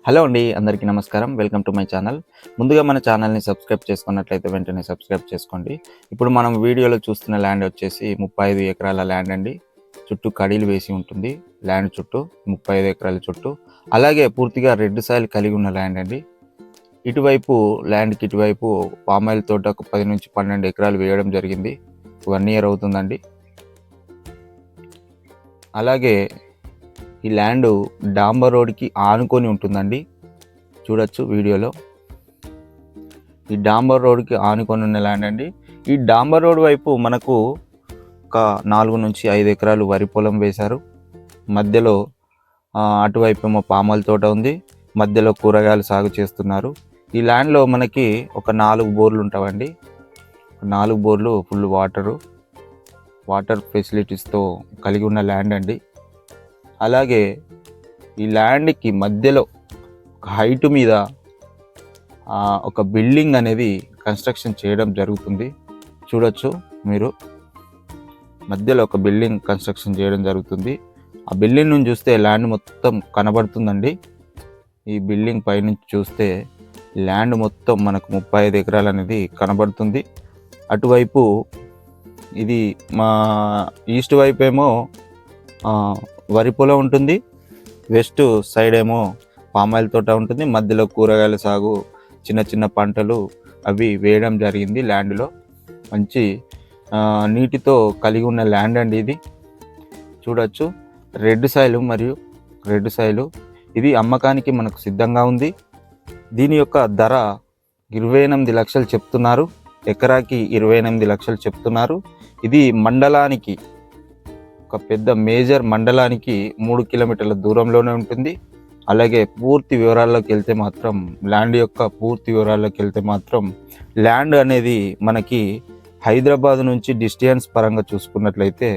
Hello అండి, అందరికీ నమస్కారం. Welcome to my channel. ముందుగా మన ఛానల్ని సబ్స్క్రైబ్ చేసుకున్నట్లయితే వెంటనే సబ్స్క్రైబ్ చేసుకోండి. ఇప్పుడు మనం వీడియోలో చూస్తున్న ల్యాండ్ వచ్చేసి 35 ఎకరాల ల్యాండ్ అండి. చుట్టూ కడీలు వేసి ఉంటుంది. ల్యాండ్ చుట్టూ 35 ఎకరాల చుట్టూ, అలాగే పూర్తిగా రెడ్ సాయిల్ కలిగి ఉన్న ల్యాండ్ అండి. ఇటువైపు ల్యాండ్కి ఇటువైపు పామాయిల్ తోట ఒక 10 నుంచి 12 ఎకరాలు వేయడం జరిగింది. 1 ఇయర్ అవుతుందండి. అలాగే ఈ ల్యాండ్ డాంబర్ రోడ్కి ఆనుకొని ఉంటుందండి. చూడొచ్చు వీడియోలో. ఈ డాంబర్ రోడ్కి ఆనుకొని ఉన్న ల్యాండ్ అండి. ఈ డాంబర్ రోడ్ వైపు మనకు ఒక 4 నుంచి 5 ఎకరాలు వరి పొలం వేశారు. మధ్యలో అటువైపు ఏమో పామాయిల్ తోట ఉంది. మధ్యలో కూరగాయలు సాగు చేస్తున్నారు. ఈ ల్యాండ్లో మనకి ఒక 4 బోర్లు ఉంటాయండి. 4 బోర్లు ఫుల్ వాటర్ ఫెసిలిటీస్తో కలిగి ఉన్న ల్యాండ్ అండి. అలాగే ఈ ల్యాండ్కి మధ్యలో హైట్ మీద ఒక బిల్డింగ్ అనేది కన్స్ట్రక్షన్ చేయడం జరుగుతుంది. చూడొచ్చు మీరు, మధ్యలో ఒక బిల్డింగ్ కన్స్ట్రక్షన్ చేయడం జరుగుతుంది. ఆ బిల్డింగ్ నుంచి చూస్తే ల్యాండ్ మొత్తం కనబడుతుందండి. ఈ బిల్డింగ్ పైనుంచి చూస్తే ల్యాండ్ మొత్తం మనకు 35 ఎకరాలు అనేది కనబడుతుంది. అటువైపు ఇది మా ఈస్ట్ వైపు ఏమో వరి పొలం ఉంటుంది. వెస్ట్ సైడ్ ఏమో పామాయిల్ తోట ఉంటుంది. మధ్యలో కూరగాయల సాగు, చిన్న చిన్న పంటలు అవి వేయడం జరిగింది. ల్యాండ్లో మంచి నీటితో కలిగి ఉన్న ల్యాండ్ అండి ఇది. చూడొచ్చు రెడ్ సాయిలు. ఇది అమ్మకానికి మనకు సిద్ధంగా ఉంది. దీని యొక్క ధర 28 లక్షలు చెప్తున్నారు. ఎకరాకి 28 లక్షలు చెప్తున్నారు. ఇది మండలానికి, ఒక పెద్ద మేజర్ మండలానికి 3 కిలోమీటర్ల దూరంలోనే ఉంటుంది. అలాగే పూర్తి వివరాల్లోకి వెళ్తే మాత్రం, ల్యాండ్ అనేది మనకి హైదరాబాద్ నుంచి డిస్టెన్స్ పరంగా చూసుకున్నట్లయితే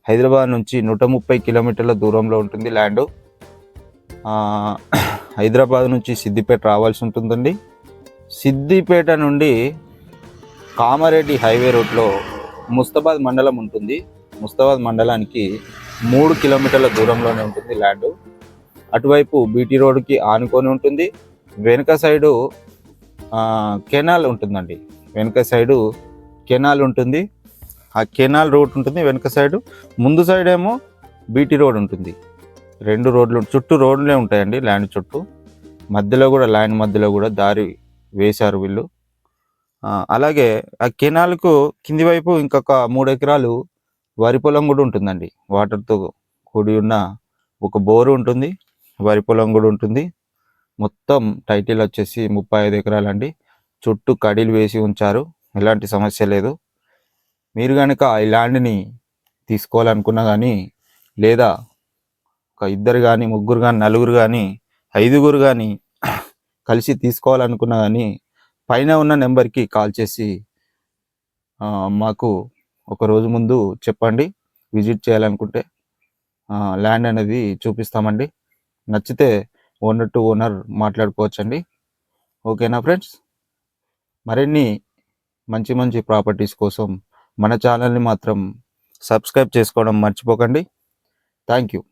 హైదరాబాద్ నుంచి 130 కిలోమీటర్ల దూరంలో ఉంటుంది ల్యాండ్. హైదరాబాద్ నుంచి సిద్దిపేట రావాల్సి ఉంటుందండి. సిద్దిపేట నుండి కామారెడ్డి హైవే రోడ్లో ముస్తాబాద్ మండలం ఉంటుంది. ముస్తాబాద్ మండలానికి 3 కిలోమీటర్ల దూరంలోనే ఉంటుంది ల్యాండ్. అటువైపు బీటీ రోడ్కి ఆనుకొని ఉంటుంది. వెనుక సైడు కెనాల్ ఉంటుందండి. కెనాల్ ఉంటుంది. ఆ కెనాల్ రోడ్ ఉంటుంది వెనుక సైడు. ముందు సైడ్ ఏమో బీటీ రోడ్ ఉంటుంది. 2 రోడ్లు చుట్టూ రోడ్లే ఉంటాయండి ల్యాండ్ చుట్టూ. ల్యాండ్ మధ్యలో కూడా దారి వేశారు వీళ్ళు. అలాగే ఆ కెనాల్కు కింది వైపు ఇంకొక 3 ఎకరాలు వరి పొలం కూడా ఉంటుందండి. వాటర్తో కూడి ఉన్న ఒక బోరు ఉంటుంది, వరి పొలం కూడా ఉంటుంది. మొత్తం టైటిల్ వచ్చేసి 35 ఎకరాలండి. చుట్టూ కడీలు వేసి ఉంచారు. ఎలాంటి సమస్య లేదు. మీరు కనుక ఈ ల్యాండ్ని తీసుకోవాలనుకున్నా కానీ, లేదా ఒక 2 కానీ, 3 కానీ, 4 కానీ, 5 కానీ కలిసి తీసుకోవాలనుకున్నా కానీ పైన ఉన్న నెంబర్కి కాల్ చేసి మాకు ఒక రోజు ముందు చెప్పండి. విజిట్ చేయాలనుకుంటే ల్యాండ్ అనేది చూపిస్తామండి. నచ్చితే ఓనర్ టు ఓనర్ మాట్లాడుకోవచ్చండి. ఓకేనా ఫ్రెండ్స్? మరిన్ని మంచి ప్రాపర్టీస్ కోసం మన ఛానల్ని మాత్రం సబ్స్క్రైబ్ చేసుకోవడం మర్చిపోకండి. Thank you.